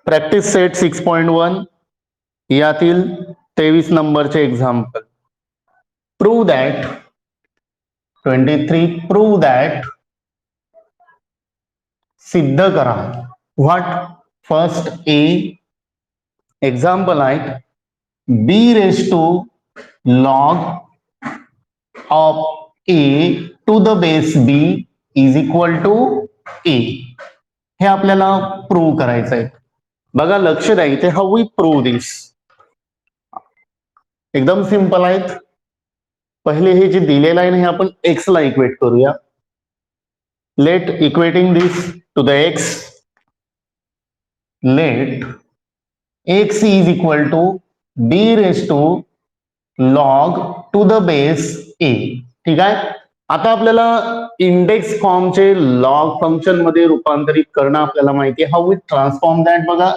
Practice set 6.1 यातील 23 नंबरचे example. Prove that 23 prove that सिद्ध करा. व्हॉट? फर्स्ट ए एक्झाम्पल आहेत b raise to log of A to the base b is equal to a. हे आपल्याला prove करायचं आहे. बघा लक्ष द्या इथे, हाऊ वी प्रूव्ह दिस. एकदम सिंपल आहेत. पहिले हे जे दिलेलं आहे ना हे आपण एक्स ला इक्वेट करूया. Let equating this to the x, let x is equal to B raise to log to the base a. ठीक आहे. आता आपल्याला इंडेक्स फॉर्मचे लॉग फंक्शन मध्ये रूपांतरित करणं आपल्याला माहिती आहे. How we transform that. बघा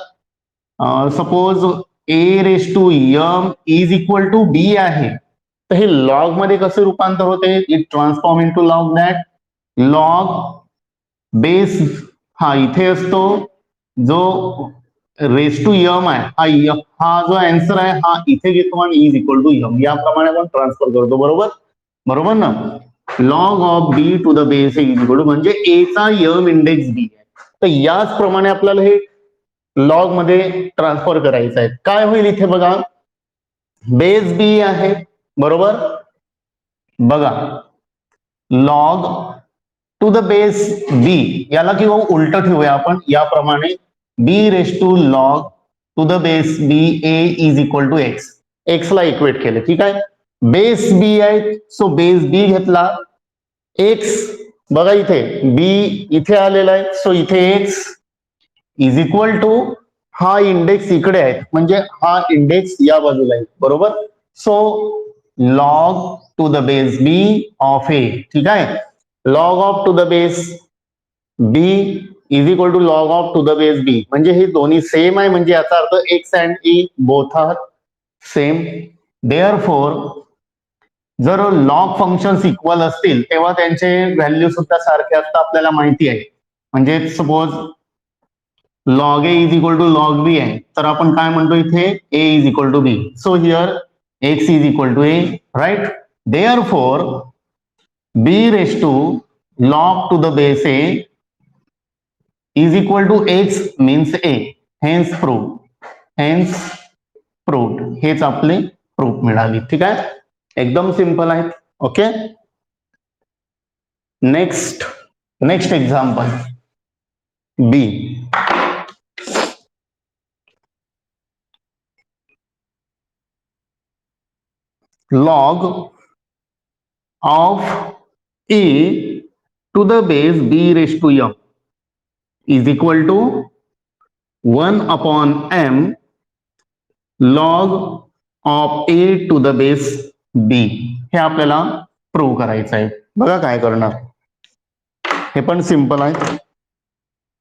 suppose a raise to m is equal to b आहे, तर हे लॉग मध्ये कसं रूपांतर होते? It transform into log that. Log base हा इथे असतो, जो रेस टू यम आहे हा जो आन्सर आहे हा इथे घेतो आणि इज इक्वल टू यम याप्रमाणे आपण ट्रान्सफर करतो. बरोबर? बरोबर ना. Log of B to the base is equal to म्हणजे ए चा यम इंडेक्स बी आहे, तर याच प्रमाणे आपल्याला हे लॉग मध्ये ट्रान्सफर करायचं आहे. काय होईल इथे बघा, बेस बी आहे बरोबर. बघा log to the base b, याला किंवा उलट ठेवूया आपण याप्रमाणे, b raise to log to the base b a is equal to x. X ला इक्वेट केलं. ठीक आहे. बेस बी आहे, सो बेस बी घेतला. एक्स बघा इथे बी इथे आलेला आहे, सो इथे एक्स इज इक्वल टू हा इंडेक्स इकडे आहे म्हणजे हा इंडेक्स या बाजूला आहे. बरोबर. So log to the base B of a. ठीक आहे. Log of to the base b is equal to log of to the base b, म्हणजे हे दोन्ही सेम आहे, म्हणजे याचा अर्थ x and e both are same. Therefore जर लॉग फंक्शन्स इक्वल असतील तेव्हा त्यांचे व्हॅल्यू सुद्धा सारखे असतात आपल्याला माहिती आहे. म्हणजे suppose log a is equal to log बी आहे, तर आपण काय म्हणतो इथे a is equal to b. So here x is equal to a, right. Therefore b raise to log to the base A is equal to x means a. Hence proved. Hence proved. हेच आपले proof मिळाली. ठीक आहे. एकदम simple आहेत. Okay. Next example b. Log of A to the base B raise to m is equal to 1 upon m log of A to the base b. हे आपल्याला prove करायचं आहे. बघा काय करणार, हे पण सिंपल आहे.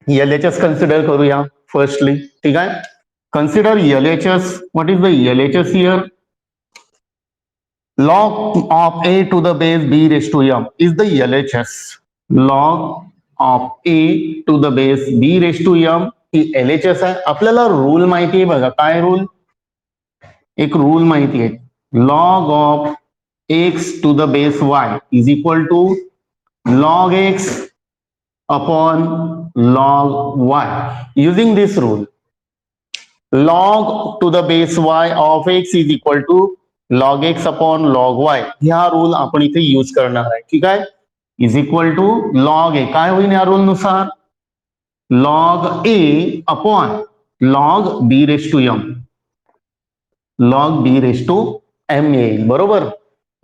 LHS कन्सिडर करूया फर्स्टली. ठीक आहे. Consider LHS. What is the LHS here? log of a to the base b raised to m is the LHS. log of a to the base b raised to m he LHS आहे. आपल्याला rule माहिती आहे. बघा काय rule, एक rule माहिती आहे. log of x to the base y is equal to log x upon log y. Using this rule, log to the base y of x is equal to log x upon log y. ह्या rule आपण इथे use करणार आहे. ठीक आहे. Is equal to log a. काय होईल या रूल नुसार? Log A upon log b raise to m. Log b raise to m येईल. बरोबर.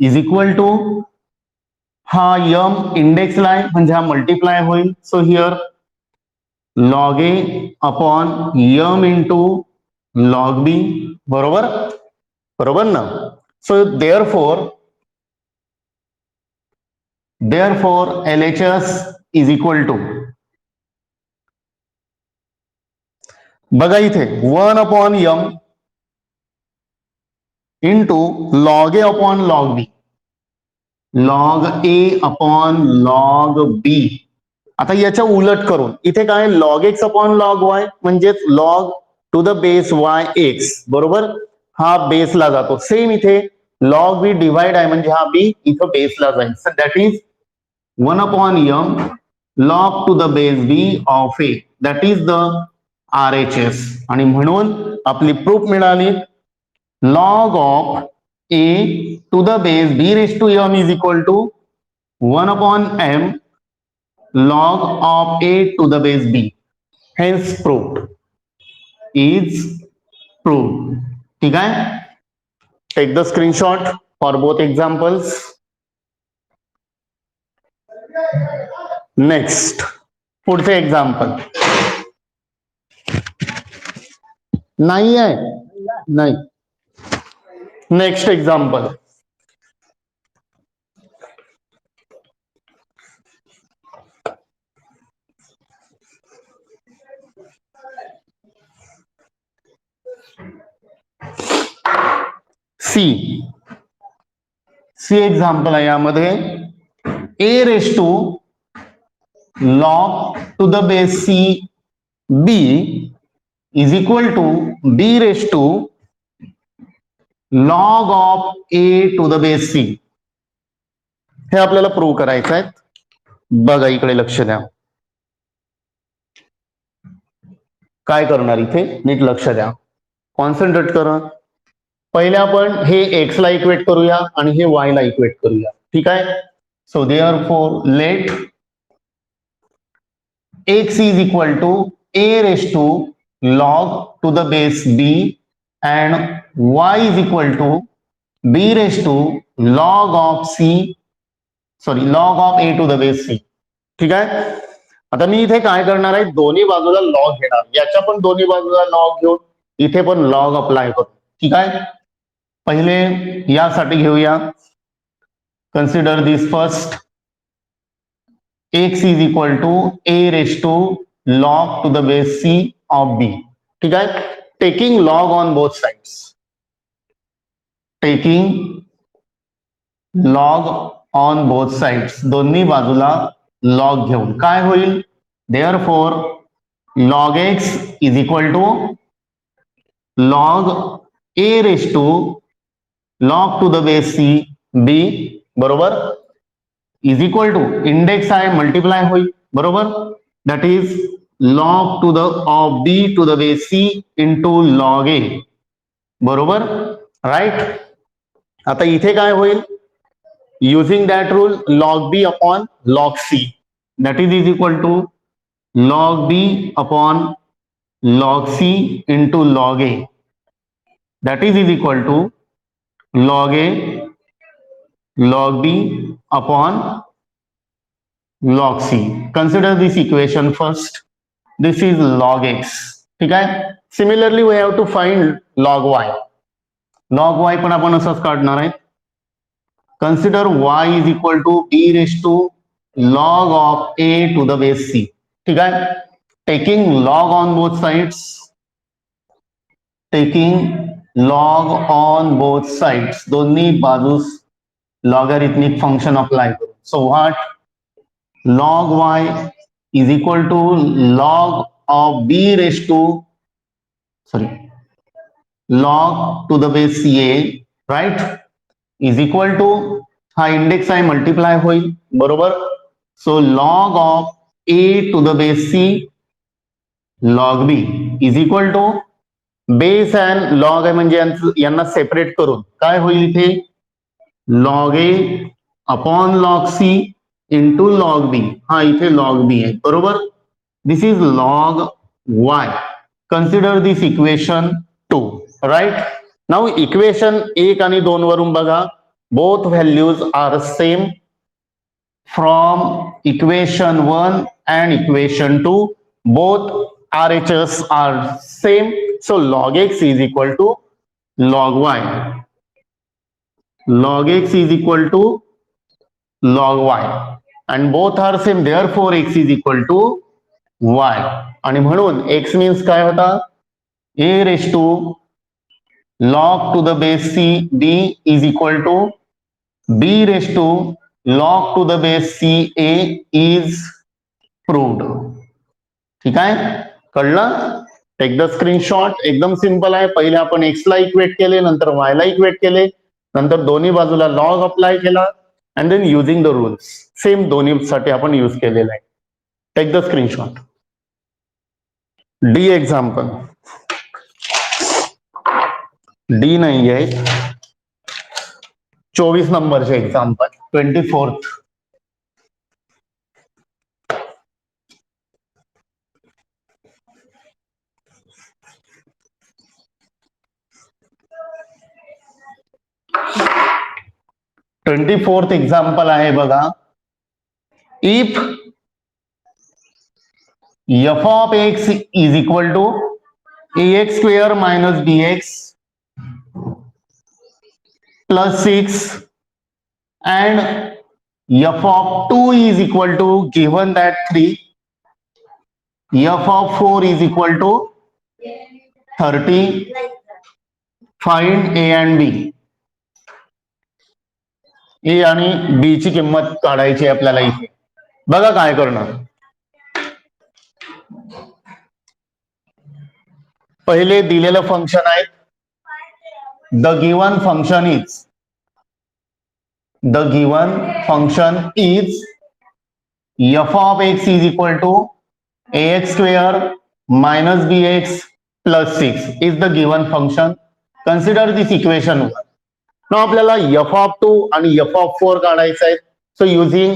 इज इक्वल टू हा यम इंडेक्स ला आहे म्हणजे हा मल्टिप्लाय होईल. So here log A upon m into log बी. बरोबर. बरोबर ना. सो therefore LHS is equal to, बघा इथे 1 अपॉन यम इंटू लॉग ए अपॉन लॉग बी. लॉग ए अपॉन लॉग बी आता याच्या उलट करून इथे काय log x upon log y म्हणजेच log to the base y x बरोबर, हा बेसला जातो. सेम इथे लॉग बी डिवाइड आहे म्हणजे हा बी इथं बेसला जाईल. So that is 1 upon m log to the base B of A, that is the RHS. आणि म्हणून आपली प्रूफ मिळाली log of A to the base B raise to m is equal to 1 upon m log of a to the base b. Hence proved is proved. ठीक आहे. Take the screenshot for both examples. Next पुढचे example नाही आहे, नाही. Next example c example आहे. यामध्ये a raise to log to the base c b is equal to B raise to log of A to the base c. हे आपल्याला prove करायचं आहे. बघा इकडे लक्ष द्या. काय करणार इथे नीट लक्ष द्या, कॉन्सन्ट्रेट करा. पहिले आपण हे एक्स ला इक्वेट करूया आणि हे वाय ला इक्वेट करूया. ठीक आहे. So therefore let x is equal to A raise to log to the base B and Y is equal to B raise to log of C, sorry log of A to the base C. ठीक आहे. आता मी इथे काय करणार आहे, दोन्ही बाजूला log घेणार. याच्या पण दोन्ही बाजूला लॉग घेऊन इथे पण लॉग अप्लाय करू. ठीक आहे. पहिले यासाठी घेऊया, consider this first. X is equal to A raise to log to the base c of b. ठीक आहे. Taking log on both sides, taking log on both sides, दोन्ही बाजूला लॉग घेऊन काय होईल, therefore log x is equal to log a raise to log to the base c b बरोबर, is equal to index आहे multiply होईल बरोबर, that is log to the of B to the base c into log ए बरोबर, right. आता इथे काय होईल, using that rule log b upon log c, that is equal to log b upon log c into log a, that is equal to log a log b upon log c. Consider this equation first. This is log x. ठीक आहे. Similarly we have to find log y. log y पण आपण असंच काढणार आहे. Consider y is equal to b raised to log of a to the base c. ठीक आहे. Taking log on both sides, taking log on both sides, दोन्ही बाजूस logarithmic function apply करू. So what? Log y is equal to log of b raised to, sorry, log to the base ca, right? Is equal to हा index आहे multiply होईल बरोबर. So log of A to the base C log B is equal to base and log आहे म्हणजे यांना separate करून काय होईल इथे लॉग ए upon log C into log B. हा इथे लॉग बी आहे बरोबर. This is log Y. Consider this equation 2, right. Now equation 1 आणि 2 वरून बघा, both values R same from equation 1 and equation 2. Both RHS are same. So log x is equal to log y. log x is equal to log y and both are same, therefore x is equal to y. आणि म्हणून x means काय होता, a raised to log to the base c b is equal to b raised to log to the base c a is proved. ठीक आहे, कळलं? Take the screenshot. एकदम simple आहे. पहिले आपण एक्स ला इक्वेट केले, नंतर वाय ला इक्वेट केले, नंतर दोन्ही बाजूला लॉग अप्लाय केला and then using the rules. Same दोन्ही साठी आपण यूज केलेलं आहे. Take the screenshot. D example. D नाही आहे, 24 नंबरचे एक्झाम्पल. 24th. एक्झाम्पल आहे बघा. If F of x is equal to ax square minus bx plus 6 and f of 2 is equal to, given that 3, f of 4 is equal to 30, find a and b. a आणि b ची किंमत काढायची आपल्याला इथे. बघा काय करणार. पहिले दिलेलं फंक्शन आहे. The given function is f of x is equal to ax square minus bx plus 6 is the given function. Consider this equation 1. Now आपल्याला f of 2 आणि f of 4 काढायचं आहे. So using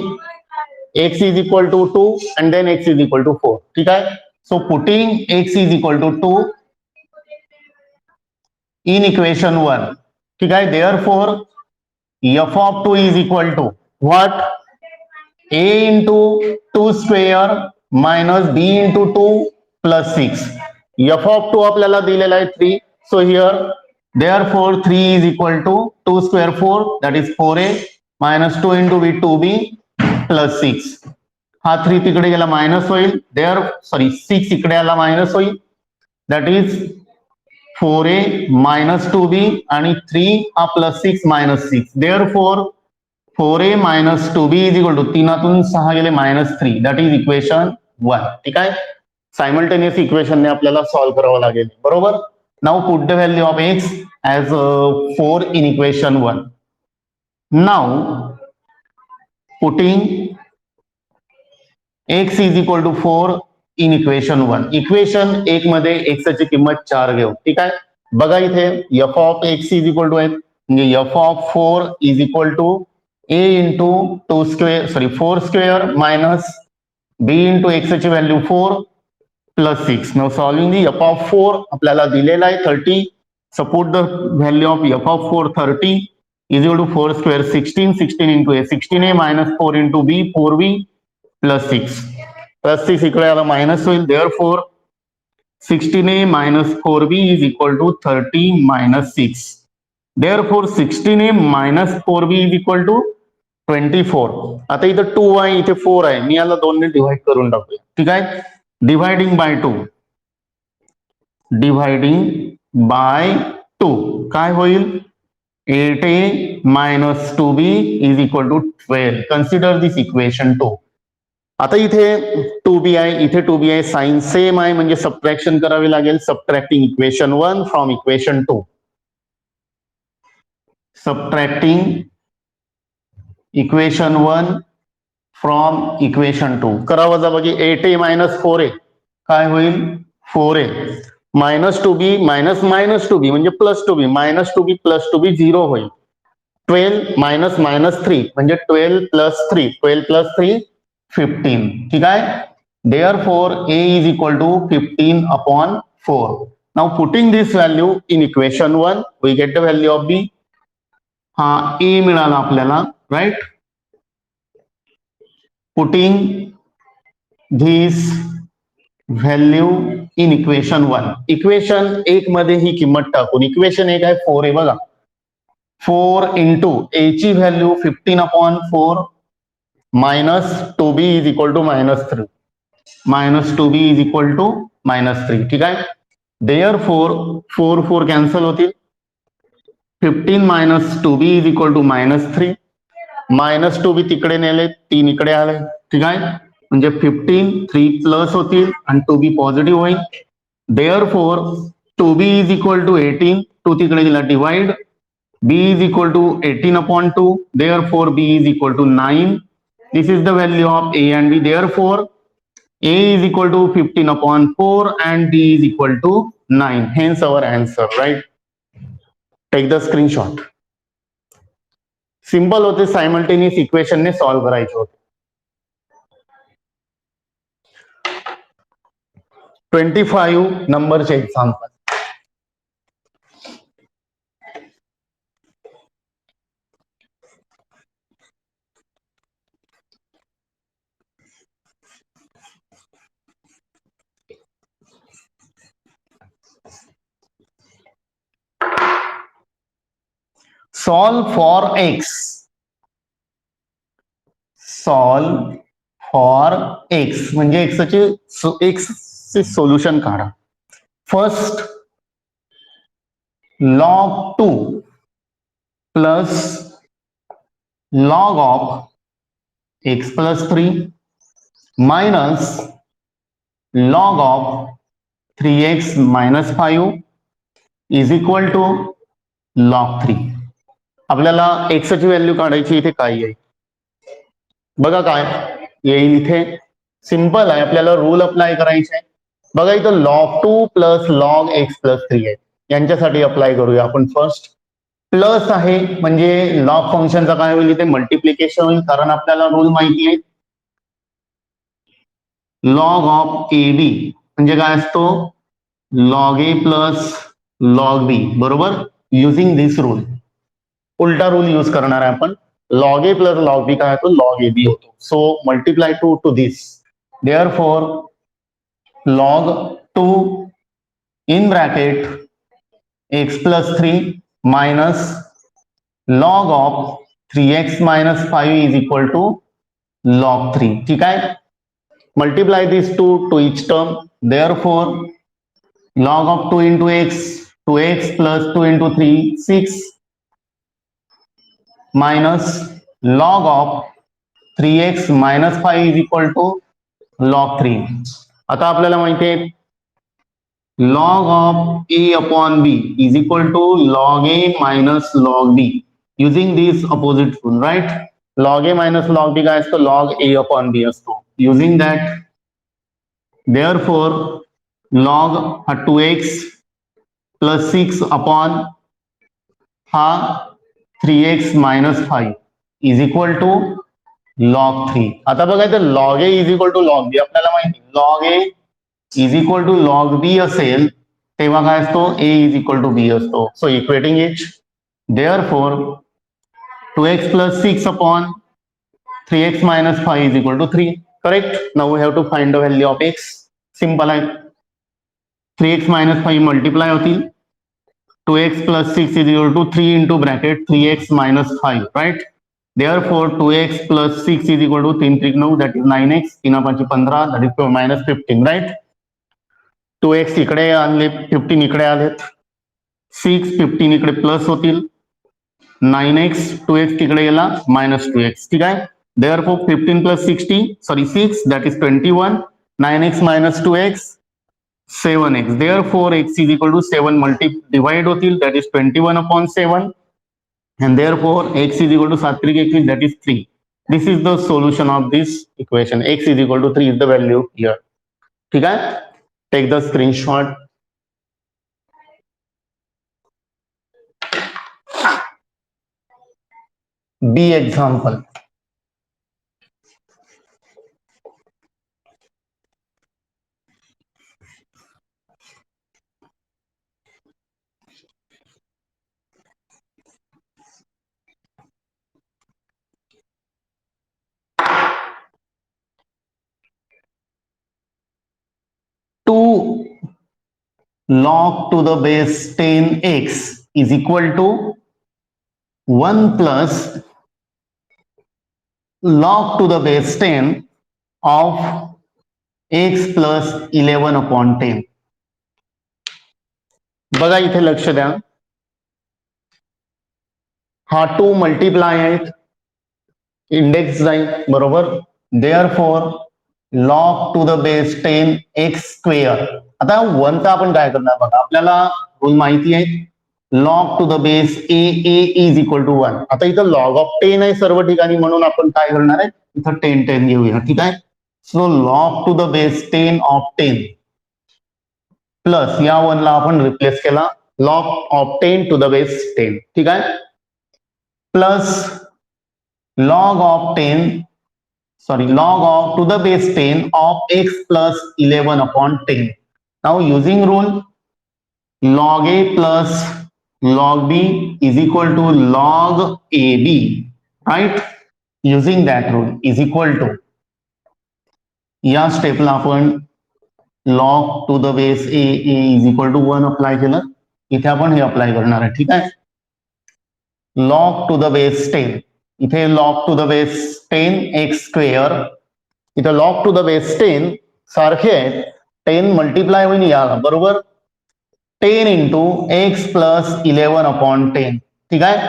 x is equal to 2 and then x is equal to 4. ठीक आहे. So putting x is equal to 2 in equation 1. ठीक आहे. Therefore f of 2 is equal to what? a into 2 square minus b into 2 plus 6. f of 2 आपल्याला दिलेला आहे 3. So here therefore 3 is equal to 2 square 4, that is 4a minus 2 into b 2b plus 6. हा 3 तिकडे गेला minus होईल. 6 इकडे आला minus होईल. that is 4a minus 2b आणि 3 हा plus 6 minus 6. therefore 4a minus 2b is equal to 3 6 गेले मायनस 3. That is equation 1. ठीक आहे. सायमल्टेनियस इक्वेशनने आपल्याला सॉल्व्ह करावं लागेल. बरोबर. Now put the value of x as 4 in equation 1. Now putting x is equal to 4 in equation 1. Equation 1 मध्ये x ची किंमत 4 घेऊ. ठीक आहे. बघा इथे f of x is equal to आहे, म्हणजे f of 4 is equal to a into 2 square 4 square minus b into x ची value 4 plus 6. Now solving the f of 4 आपल्याला दिलेला आहे 30. Support the value of f of 4 30 is equal to 4 square 16 into a 16a minus 4 into b 4b plus 6. Plus 6 इकडे आला minus होईल. therefore 16a minus 4b is equal to 30 minus 6. therefore 16a minus 4b is equal to 24. आता इथं 2 आहे, इथे 4 आहे. मी याला 2 ने डिवाइड करून टाकूया. ठीक आहे. Dividing by 2. डिवाइडिंग बाय 2 काय होईल? 8a minus 2b is equal to 12. Consider this equation 2. आता इथे 2b आहे, इथे 2b आहे. साइन सेम आहे म्हणजे सबट्रॅक्शन करावी लागेल. Subtracting equation 1 from equation 2. Subtracting equation 1 from equation 2. करा वजाबाकी. 8a मायनस 4a काय होईल? 4a minus 2b minus minus 2b म्हणजे plus 2b minus 2b plus 2b 0 होईल. 12 मायनस मायनस 3 म्हणजे 12 प्लस 3 12 प्लस 3 15. ठीक आहे. therefore a is equal to 15 upon 4. now putting this value in equation 1 we get the value of b. हा a मिळाला आपल्याला. Right. putting this value in equation 1. Equation 1 मध्ये ही किंमत टाकून. इक्वेशन 1 आहे 4 आहे बघा. 4 इंटू a ची value 15 upon 4 minus 2b is equal to minus 3. Minus 2b is equal to minus 3. ठीक आहे. therefore 4 4 कॅन्सल होतील. 15 minus 2b is equal to minus 3. Minus 2b तिकडे नेले, 3 इकडे आले. ठीक आहे. म्हणजे 15 3 प्लस होतील आणि 2b पॉझिटिव्ह होईल. Therefore 2b is equal to 18, 2 तिकडे गेला divide, b is equal to 18 upon 2, therefore b is equal to 9. This is the value of a and b. Therefore a is equal to 15 upon 4 and b is equal to 9. Hence our answer, right? Take the screenshot. Simple होते, simultaneous equation ने solve करायचे होते. 25 नंबरचे example. Solve for x. Solve for x म्हणजे x चे solution काढा. First log 2 plus log of x plus 3 minus log of 3x minus 5 is equal to log 3. आपल्याला x ची व्हॅल्यू काढायची, इथे काय येईल बघा, काय येईल इथे. सिंपल आहे, आपल्याला रूल अप्लाय करायचे. बघा इथं log 2 plus log x plus 3 आहे, यांच्यासाठी अप्लाय करूया आपण. फर्स्ट प्लस आहे म्हणजे लॉग फंक्शनचा काय होईल, इथे मल्टिप्लिकेशन होईल, कारण आपल्याला रूल माहिती आहे. लॉग ऑफ ए बी म्हणजे काय असतो, लॉग ए प्लस लॉग बी, बरोबर. युझिंग दिस रूल, उलटा रूल यूज करणार आहे आपण. लॉग ए प्लस लॉग बी काय होतो, लॉग ए बी होतो. So multiply to this, therefore log 2 in bracket x plus 3 minus log of 3x minus 5 is equal to log 3. ठीक आहे. Multiply these two to each term. Therefore, log of 2 into x, 2x plus 2 into 3, 6 minus log of 3x minus 5 is equal to log 3. आता आपल्याला माहिती आहे log of a upon b is equal to log a minus log b, using this opposite rule, right? log a minus log b काय असतो, log a upon b असतो. Using that, therefore log हा 2x plus 6 upon हा 3x minus 5 is equal to log 3. आता बघा इथं log a is equal to log b आपल्याला माहिती, log a is equal to log b असेल तेव्हा काय असतो, a is equal to b असतो. So equating it, therefore 2x plus 6 upon 3x minus 5 is equal to 3. Correct? Now we have to find the value of x. Simple आहे, 3x minus 5 multiply होतील, 2x plus 6 is equal to 3 into bracket 3x minus 5, right? Therefore 2x plus 6 is equal to 3 3 9, that is 9x, 3 5 15, that is minus 15, right? 2x इकडे आणले, 15 इकडे आलेत, 6 15 इकडे plus होतील, 9x 2x तिकडे गेला मायनस 2x. ठीक आहे. Therefore 15 plus 6, that is 21, 9x minus 2x 7x. Therefore x is equal to 7 divide होतील, that is 21 upon 7, and therefore x is equal to 7 3 21, that is 3. This is the solution of this equation. X is equal to 3 is the value here. ठीक आहे. Take the screenshot. B example. Log to the base 10x is equal to 1 plus log to the base 10 of x plus 11 upon 10. बघा इथे लक्ष द्या, हा 2 multiply आहेत, index जाईल, बरोबर. Therefore log to the base 10 x square. आता 1चा आपण काय करणार बघा, आपल्याला रूल माहिती आहे, log to the base A is equal to 1. आता इथं लॉग ऑफ 10 आहे सर्व ठिकाणी, म्हणून आपण काय करणार आहे, इथं 10 घेऊया. ठीक आहे. So log to the base 10 of 10 plus या 1ला आपण रिप्लेस केला, log of 10 to the base 10. ठीक आहे. Plus log of 10 log of to the base 10 of x plus 11 upon 10. Now using rule log a plus log b is equal to log ab, right? Using that rule is equal to, या स्टेपला आपण log to the base a is equal to 1 apply केलं, इथे आपण हे apply करणार आहे. ठीक आहे. log to the base 10, इथे log to the base 10 x square, इथे log to the base 10 सारखे आहेत, 10 मल्टिप्लाय होईल याला, बरोबर, 10 इंटू एक्स प्लस 11 अपॉन 10. ठीक आहे.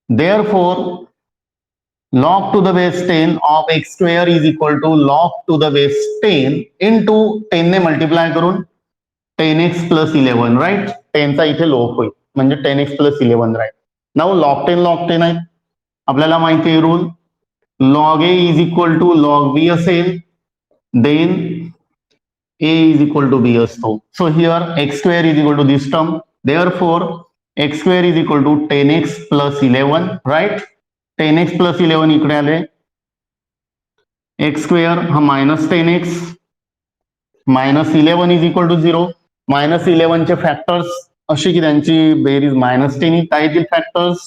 Therefore log to the base 10 of x square is equal to log to the base 10 into 10 ने multiply करून 10x प्लस 11, राईट. 10चा इथे लोप होईल, म्हणजे 10x प्लस 11, राईट. नाव log 10 आहे, आपल्याला माहिती आहे rule, log a is equal to log b असेल, then a is equal to b असतो. So here x square is equal to this term, therefore x square is equal to 10x plus 11, right. 10x plus 11 इकडे आले, x square हा minus 10x minus 11 is equal to 0. Minus 11चे factors अशी की त्यांची बेरीज minus 10, काय येतील फॅक्टर्स,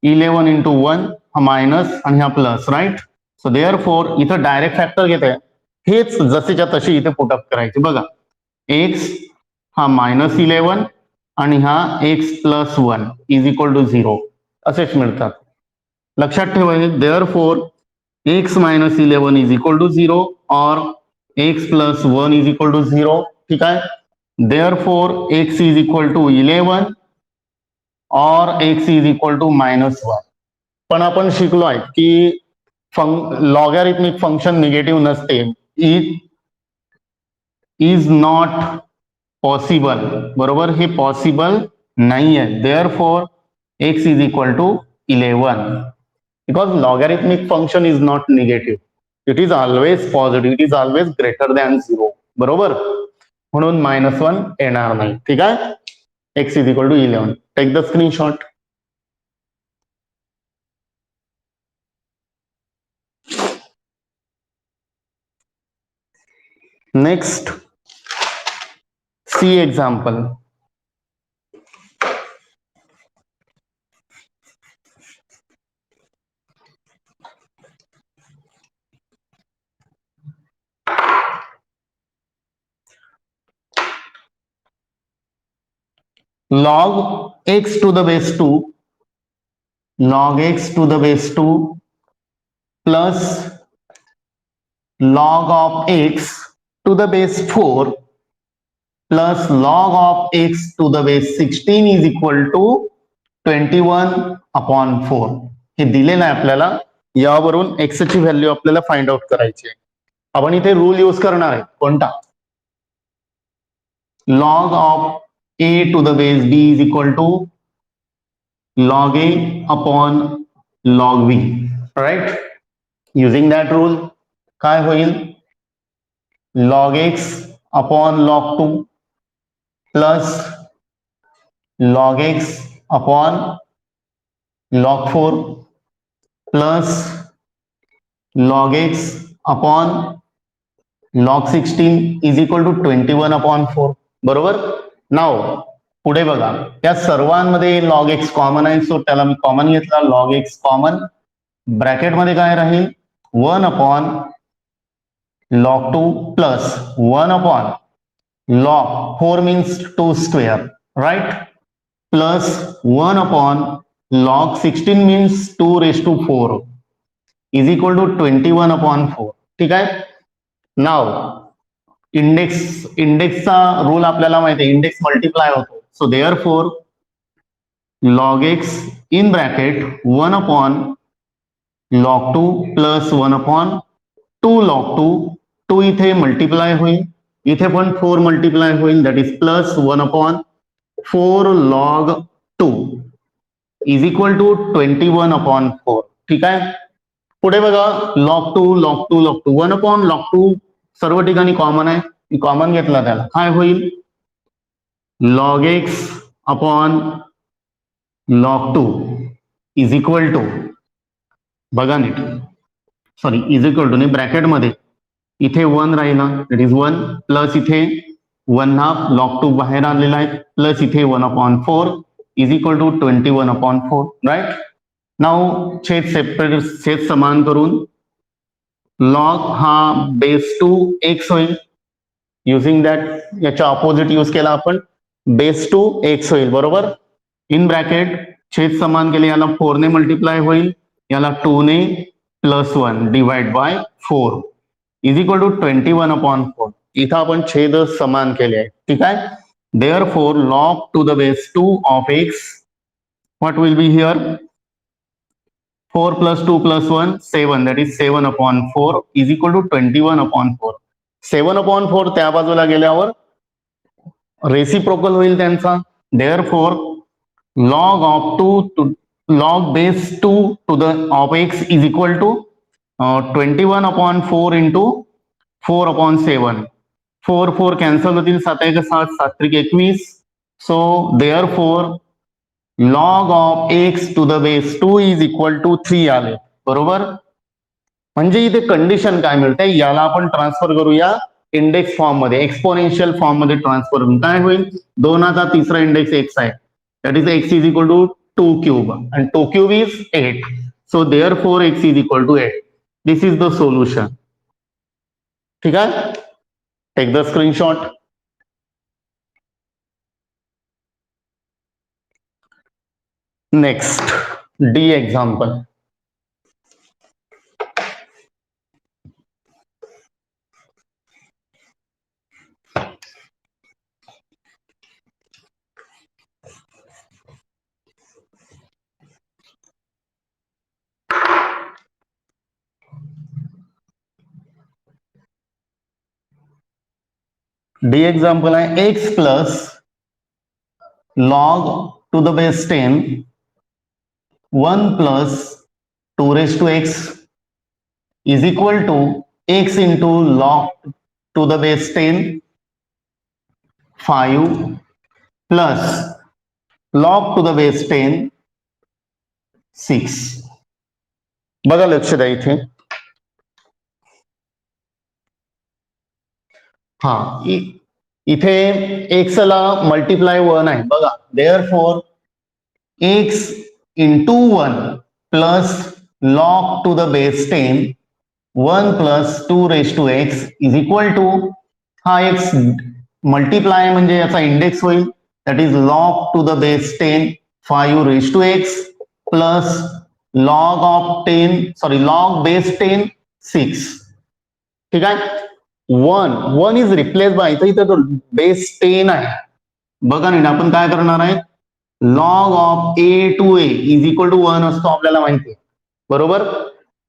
11 इंटू 1 हा मायनस आणि हा प्लस, राईट. सो देअरफॉर इथं डायरेक्ट फॅक्टर घेत आहे, हेच जसेच्या तशी इथे पुटअप करायचे. बघा, एक्स हा मायनस 11 आणि हा x plus 1 is equal to 0 असेच मिळतात. लक्षात ठेवायचे, therefore x minus 11 is equal to 0 और x plus 1 is equal to 0. ठीक आहे. Therefore x is equal to 11 और x इज इक्वल टू -1. पण आपण शिकलो आहे की लॉगॅरिथमिक फंक्शन निगेटिव्ह नसते, इट इज नॉट पॉसिबल, बरोबर, हे पॉसिबल नाही आहे. Therefore x is equal to 11 because logarithmic function is not negative, it is always positive, it is always greater than 0, बरोबर, म्हणून -1 येणार नाही. ठीक आहे. x is equal to 11. Take the screenshot. Next, see example. Log x to the base 2, log x to the base 2 plus log of x to the base 4 plus log of x to the base 16 is equal to 21 upon 4. हे दिलेलं आहे आपल्याला, यावरून x ची value आपल्याला find out करायची आहे. आपण इथे रूल यूज करणार आहे, कोणता, log of a to the base b is equal to log a upon log b, right? Using that rule काय होईल, log x upon log 2 plus log x upon log 4 plus log x upon log 16 is equal to 21 upon 4, बरोबर. नाव पुढे बघा, या सर्वांमध्ये log x common आहे, so त्याला मी कॉमन घेतला, log x कॉमन, ब्रॅकेट मध्ये काय राहील, 1 upon log 2 plus 1 upon log 4 means 2 square, right, plus 1 upon log 16 means 2 raised to 4 is equal to 21 upon 4. ठीक आहे. नाव इंडेक्सचा रूल आपल्याला माहिती आहे, इंडेक्स मल्टिप्लाय होतो, so therefore log x in bracket 1 upon log 2 plus 1 upon 2 log 2, 2 इथे multiply होईल, इथे पण 4 मल्टिप्लाय होईल, that is plus 1/4 log 2 is equal to 21/4. ठीक आहे. पुढे बघा log 2 log 2 log 2 1/log 2 सर्व ठिकाणी कॉमन आहे, कॉमन घेतला त्याला काय होईल, log x upon log 2 is equal to, बघा नीट, सॉरी इज इक्वल टू नाही, ब्रॅकेटमध्ये इथे 1 राहिला, दॅट इज 1 प्लस इथे 1/2 log 2 बाहेर आलेला आहे, प्लस इथे 1/4 इज इक्वल टू 21/4. राईट. नाव छेद समान करून लॉग हा बेस टू एक्स होईल, युझिंग दॅट याच्या ऑपोजिट यूज केला आपण, बेस टू एक्स होईल, बरोबर. इन ब्रॅकेट छेद समान केले, याला 4 ने मल्टिप्लाय होईल, याला 2 ने plus 1 divide by 4 is equal to 21/4. इथं आपण छेद समान केले आहे. ठीक आहे. Therefore log to the base 2 of x, what will be here, 4 plus 2 plus 1 7, that is 7/4 is equal to 21/4. 7/4 त्या बाजूला गेल्यावर रेसिप्रोकल होईल त्यांचा. Therefore log of 2 to log base 2 to the of x is equal to 21/4 into 4/7. 4 4 cancel होतील, 7 1 7 7 3 21. So therefore log of x to the base 2 is equal to 3 आले, बरोबर. म्हणजे इथे कंडिशन काय मिळते, याला आपण ट्रान्सफर करूया इंडेक्स फॉर्म मध्ये, एक्सपोनेन्शियल फॉर्म मध्ये ट्रान्सफर करून काय होईल, 2चा तिसरा इंडेक्स x आहे, that is x is equal to 2 cube and 2 cube is 8. So therefore x is equal to 8. This is the solution. ठीक आहे. Take the screenshot. Next, D example. D example है x plus log to the base 10 1 plus 2 raised to x is equal to x into log to the base 10 5 plus log to the base 10 6. बघा लक्ष द्या इथे, हा इथे x ला multiply 1 आहे बघा, therefore x into 1 plus log to the base 10 1 plus 2 raise to x is equal to, हा x मल्टिप्लाय म्हणजे याचा इंडेक्स होईल, that is log to the base 10 5 raise to x plus log of 10 sorry log base 10 6. ठीक आहे. 1 is replace by, इथे तो base 10 आहे, बघा नाही आपण काय करणार आहे, log of a to a is equal to 1 असतो आपल्याला माहिती आहे, बरोबर.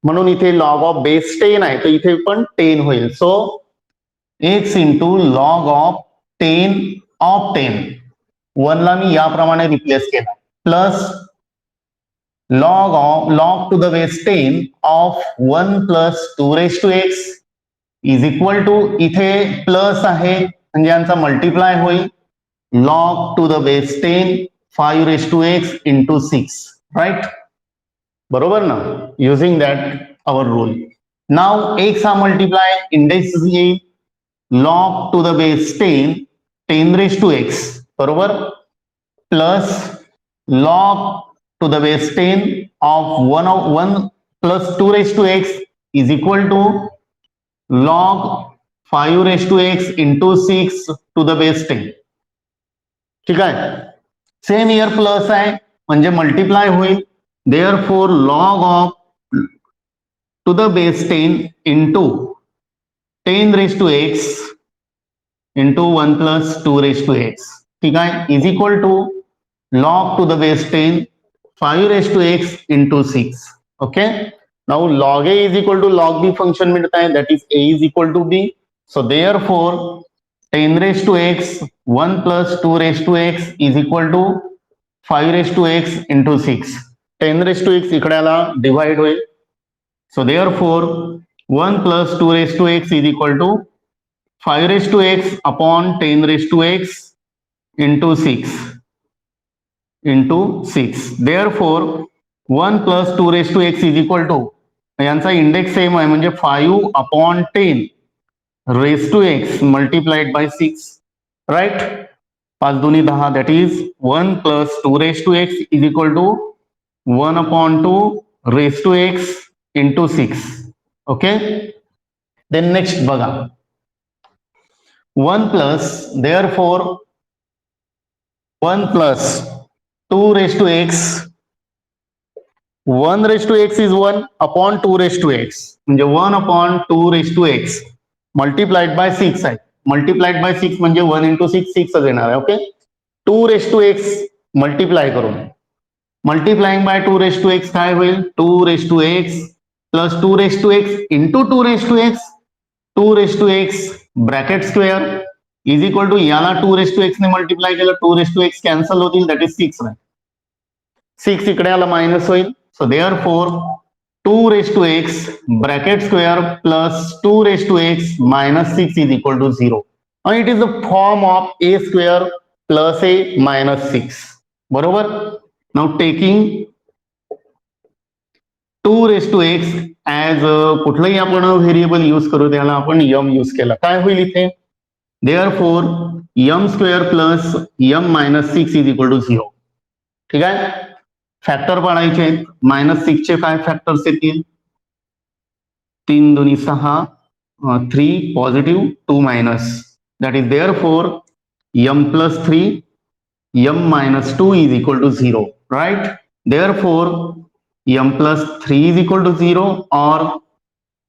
म्हणून इथे log ऑफ बेस 10 आहे, तर इथे पण 10 होईल. So x into log of 10 of 10, 1 ला मी याप्रमाणे रिप्लेस केला, plus log to the base 10 of 1 plus 2 raise to x is equal to, इथे प्लस आहे म्हणजे यांचा मल्टिप्लाय होईल, log to the base 10 5 raise to x into 6. Right, बरोबर ना. Using that our rule. Now x हा multiply index येईल, log to the base 10 raise to x, बरोबर, plus log to the base 10 of 1 plus 2 raise to x is equal to log 5 raise to x into 6 to the base 10. ठीक आहे. Same year plus आहे म्हणजे multiply होईल, therefore log of to the base 10 into 10 raise to x into 1 plus 2 raise to x. ठीक आहे. Is equal to log to the base 10 5 raise to x into 6. Okay. Now log a is equal to log b function मिलता है, that is a is equal to b. So therefore 10 raised to x 1 plus 2 raised to x is equal to 5 raised to x into 6. 10 raised to x इकडे आला divide होईल. So therefore 1 plus 2 raised to x is equal to 5 raised to x upon 10 raised to x into 6 into 6. Therefore 1 plus 2 raised to x is equal to, यांचा index same आहे म्हणजे 5 upon 10 raised to x multiplied by 6, right? 5 दुनी 10, that is 1 plus 2 raised to x is equal to 1 upon 2 raised to x into 6. Okay, then next बघा 1 plus, therefore 1 plus 2 raised to x, 1 raised to x is 1 upon 2 raised to x म्हणजे 1 upon 2 raised to x multiplied by 6 आहे. multiplied by 6 म्हणजे 1 into 6 6 येणार आहे. Okay, 2 raised to x multiply करून multiplying bye 2 raised to x काय होईल, 2 raised to x plus 2 raised to x into 2 raised to x, 2 raised to x bracket square is equal to याला 2 raised to x ने multiply केलं, 2 raised to x cancel होतील, that is 6 राहील. 6 इकडे आला minus होईल. So therefore 2 raised to x bracket square plus 2 raised to x minus 6 is equal to 0. And it is the form of a square plus a minus 6. बरोबर. Now taking 2 raised to x as कुठलंही आपण variable use करू त्याला आपण m use केला, काय होईल इथे, therefore m square plus m minus 6 is equal to 0. ठीक आहे, फॅक्टर पाडायचे आहेत. -6 चे काय फॅक्टर्स येतील, 3 दुनी 6, 3 positive 2 minus, that is therefore m plus 3 m minus 2 is equal to 0, right? Therefore m plus 3 is equal to 0 or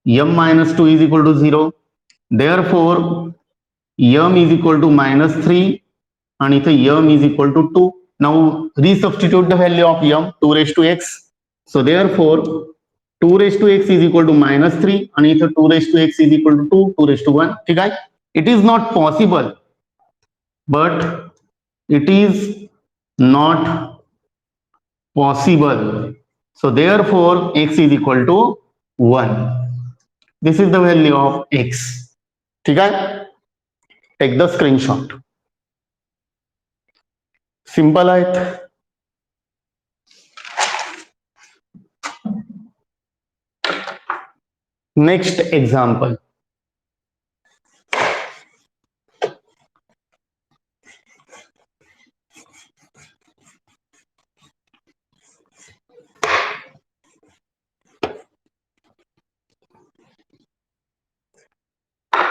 m minus 2 is equal to 0. Therefore m is equal to -3 and इथे m is equal to 2. Now resubstitute the value of m, 2 raised to x. So therefore 2 raised to x is equal to -3 and इथे 2 raised to x is equal to 2, 2 raised to 1. ठीक आहे, it is not possible, but it is not possible. So therefore x is equal to 1. This is the value of x. ठीक आहे, take the screenshot. Simple आहेत. Next example.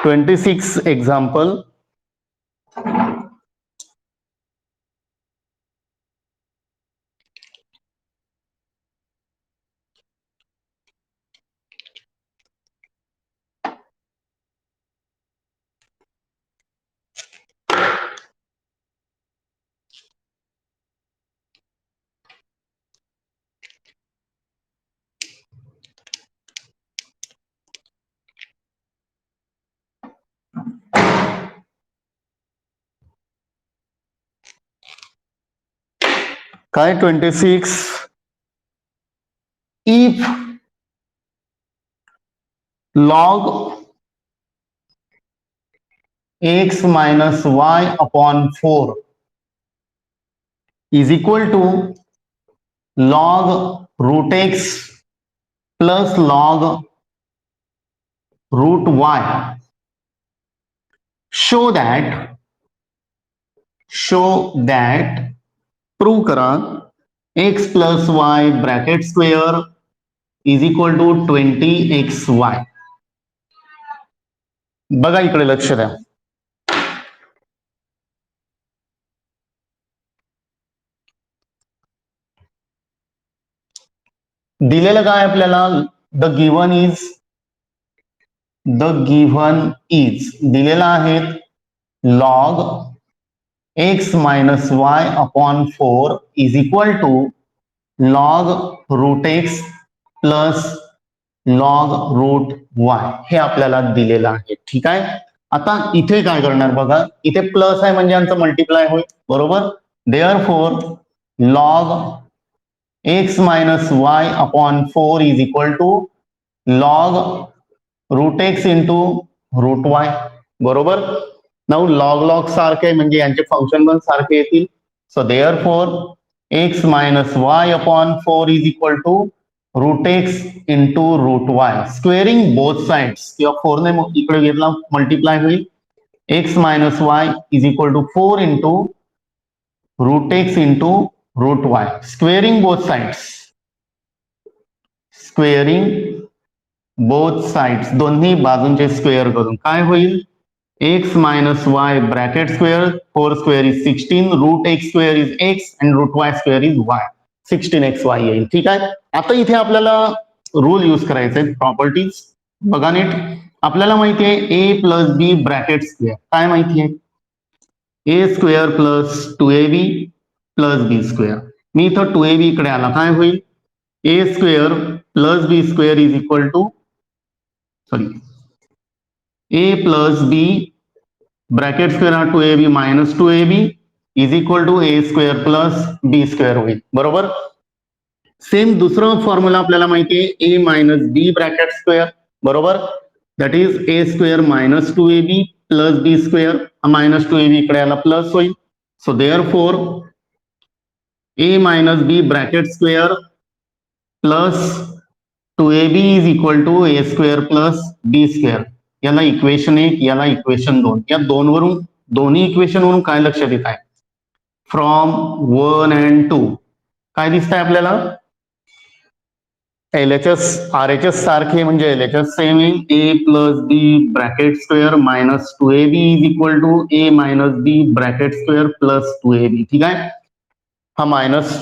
(26) example. काय 26, if log x minus y upon 4 is equal to log root x plus log root y, show that prove करा x plus y bracket square is equal to 20xy. बघा इकडे लक्ष द्या. दिलेलं काय आपल्याला, the given is दिलेला आहेत log x minus y upon 4 is equal to log root x plus log root Y हे आपल्याला दिलेलं आहे. ठीक आहे. आता इथे काय करणार बघा, इथे प्लस आहे म्हणजे यांचं मल्टिप्लाय होईल, बरोबर. Therefore log x minus Y upon 4 is equal to log root X into root Y, बरोबर. नाऊ लॉग लॉग सारखे म्हणजे यांचे फंक्शन पण सारखे येतील. So therefore x minus Y upon 4 is equal to root X into root Y, squaring both sides किंवा 4 ने इकडे घेतला मल्टिप्लाय होईल. x minus Y is equal to 4 into root X into root Y, squaring both sides, squaring both sides, दोन्ही बाजूंचे square करून काय होईल, x minus Y bracket square 4 square is 16, root X square is X and root Y square is Y, 16xy येईल. ठीक आहे. आता इथे आपल्याला रूल यूज करायचे, प्रॉपर्टीज बघा नीट. आपल्याला माहिती आहे A plus B bracket square, काय माहिती आहे, A square plus 2ab plus B square. मी इथं 2ab इकडे आला, काय होईल, A square plus B square is equal to sorry A plus B bracket square हा 2ab minus 2ab is equal to A square plus B square होईल, बरोबर. Same दुसरं फॉर्म्युला आपल्याला माहिती आहे, A minus B bracket square, बरोबर. That is A square minus 2ab plus B square, minus 2ab इकडे आला प्लस होईल. So therefore A minus B bracket square plus 2ab is equal to A square plus B square. याला equation 1, याला equation 2, या दोन्ही equation वरून काय लक्षात येत आहे, फ्रॉम 1 अँड 2 काय दिसत आहे आपल्याला, LHS RHS सारखे म्हणजे LHS सेम येईल, A plus B bracket square minus 2ab is equal to A minus B bracket square plus 2ab. ठीक आहे. हा मायनस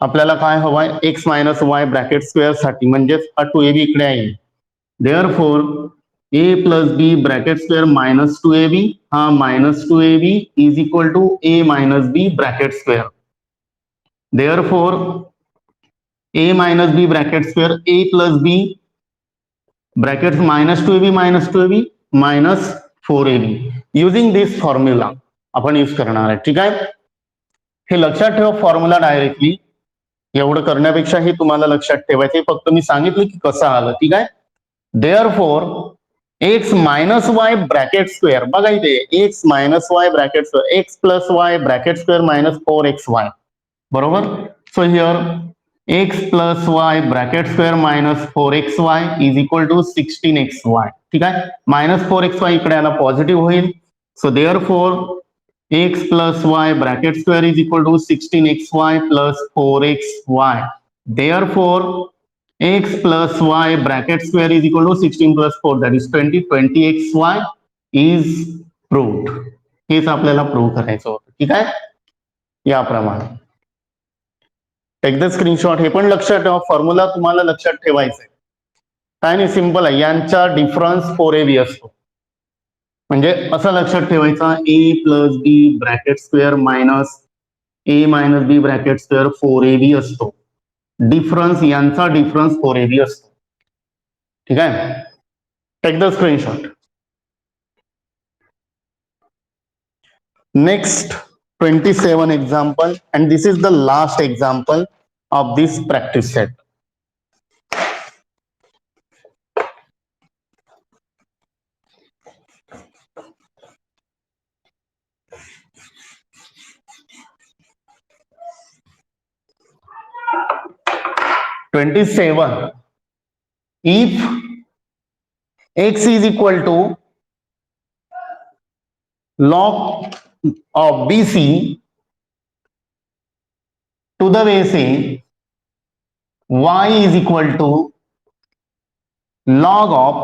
आपल्याला काय हवाय, X minus Y bracket square साठी, म्हणजेच हा 2ab इकडे आहे. Therefore A plus B bracket square minus 2ab, हा minus 2ab is equal to A minus B bracket square. Therefore A minus B bracket square A plus B bracket minus 2ab minus 4ab. Using this formula आपण use करणार आहे. ठीक आहे. हे लक्षात ठेवा formula directly, एवढं करण्यापेक्षा हे तुम्हाला लक्षात ठेवायचं, फक्त मी सांगितलं की कसं आलं. ठीक आहे. Therefore x minus Y bracket square, बघा इथे X minus Y bracket square, X plus Y bracket square minus 4xy, बरोबर. So here X plus Y bracket square minus 4xy is equal to 16xy. ठीक आहे. Minus 4xy इकडे आला positive होईल. So therefore X plus Y bracket square is equal to 16xy plus 4xy. Therefore x plus y bracket square is equal to 16 plus 4 that is 20, 20xy is proved. हेच आपल्याला prove करायचं होतं. ठीक आहे. याप्रमाणे टेक द स्क्रीनशॉट. हे पण लक्षात ठेवा, फॉर्म्युला तुम्हाला लक्षात ठेवायचा आहे. काय नाही, सिंपल आहे. यांचा डिफरन्स 4ab असतो, म्हणजे असं लक्षात ठेवायचा, A plus B bracket square minus A minus B bracket square 4ab असतो. डिफरन्स यांचा डिफरन्स 4ab असतो. ठीक आहे. Take the screenshot. Next 27 example, and this is the last example of this practice set. If x is equal to log of BC to the base A, y is equal to log of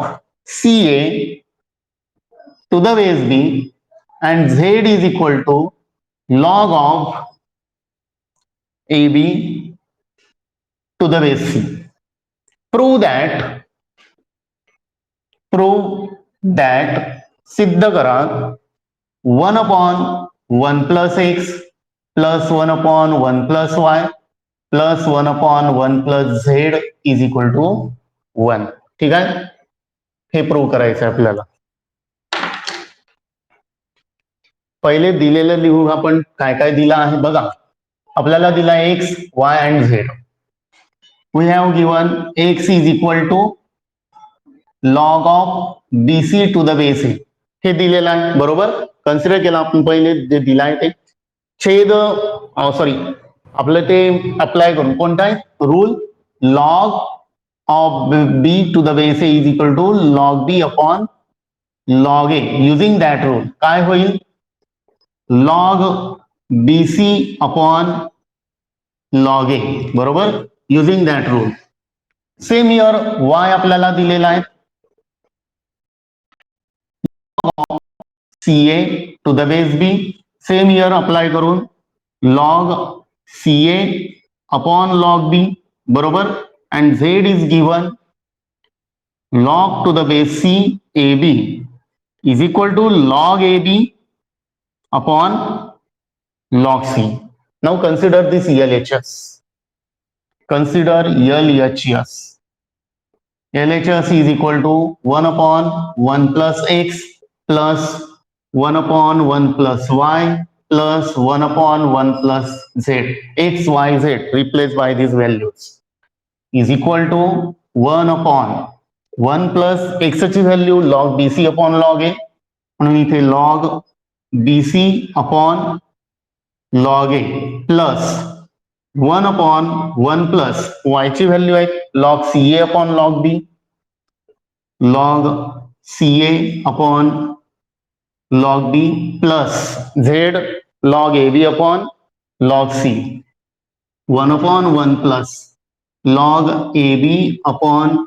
CA to the base B, and z is equal to log of AB to the base C. Prove that सिद्ध करा 1/1 plus x plus 1/1 plus y plus 1/1 plus Z is equal to 1. ठीक आहे, हे prove करायचं आहे आपल्याला. पहिले दिलेलं लिहू आपण, काय काय दिलं आहे बघा. आपल्याला दिला X, Y and Z. We have given X is equal to log of BC to the base A. हे दिलेलं आहे बरोबर. कन्सिडर केलं आपण पहिले जे दिलं आहे ते छेद, सॉरी आपलं ते अप्लाय करून कोणता आहे rule, log of B to the base A is equal to log B upon log A. Using that rule काय होईल, लॉग बीसी अपॉन लॉग ए बरोबर, using that rule. Same here Y आपल्याला दिलेला आहे C A to the base B. Same here apply करून log C A upon log बी बरोबर. And Z is given log to the base C A B is equal to log A B upon log C. Now consider this LHS. Consider LHS. LHS is equal to 1/1 plus x plus 1/1 plus y plus 1/1 plus z. X, y, z replaced by these values is equal to 1/1 plus x ची value log BC upon log A. म्हणून इथे log BC upon log A plus 1/1 plus y ची value आहे log C A upon log B, log C A upon log B plus Z log A B upon log C. 1/1 plus log A B upon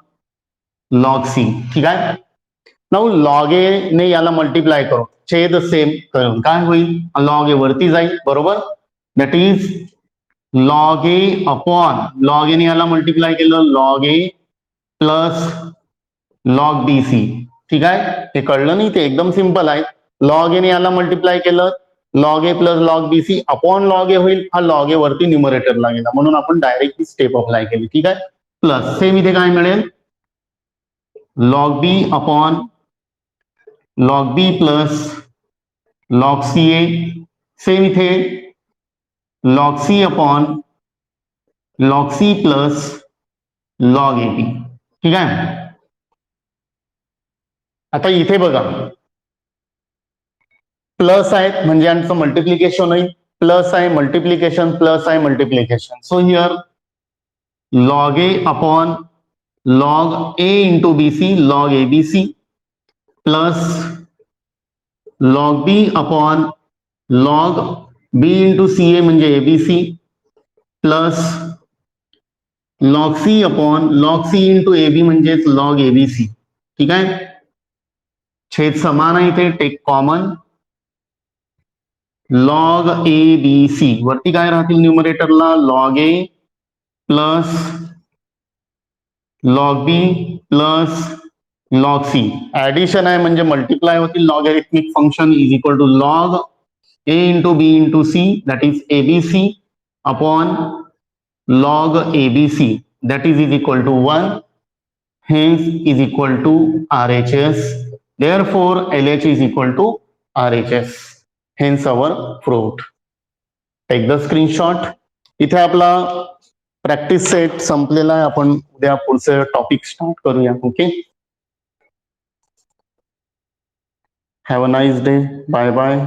log C. ठीक आहे. Now log A ने याला multiply करू, छेद same करून काय होईल, log ए वरती जाईल बरोबर. That is log A upon log A ने याला मल्टिप्लाय केलं log A plus log B C. ठीक आहे, हे कळलं नाही, ते एकदम सिंपल आहे. लॉग ए ने याला मल्टिप्लाय केलं log A plus log B C upon log A होईल. हा लॉग ए वरती न्यूमरेटरला गेला म्हणून आपण डायरेक्टली स्टेप अप्लाय केली. ठीक आहे, प्लस सेम इथे काय मिळेल, log B upon log B plus log C A. Same इथे log C upon log C plus log A B. ठीक आहे. आता इथे बघा प्लस आहेत म्हणजे यांचं मल्टिप्लिकेशन होईल, प्लस आहे मल्टिप्लिकेशन, प्लस आहे multiplication. So here log A upon log A into B C log A B C plus log B upon log B into C A म्हणजे ABC plus log C upon log C into A B म्हणजेच log ABC. ठीक आहे, छेद समान आहे इथे, take common log A B C. वरती काय राहतील न्यूमरेटरला log A plus log B plus log C. Addition आहे म्हणजे मल्टिप्लाय होतील. Logarithmic function is equal to log A into B into C that is ABC upon log ABC that is equal to 1, hence is equal to RHS. Therefore LH is equal to RHS, hence our proved. Take the screenshot. इथे आपला practice set संपलेला आहे. आपण उद्या पुढचे topic start करूया. Okay, have a nice day. Bye bye.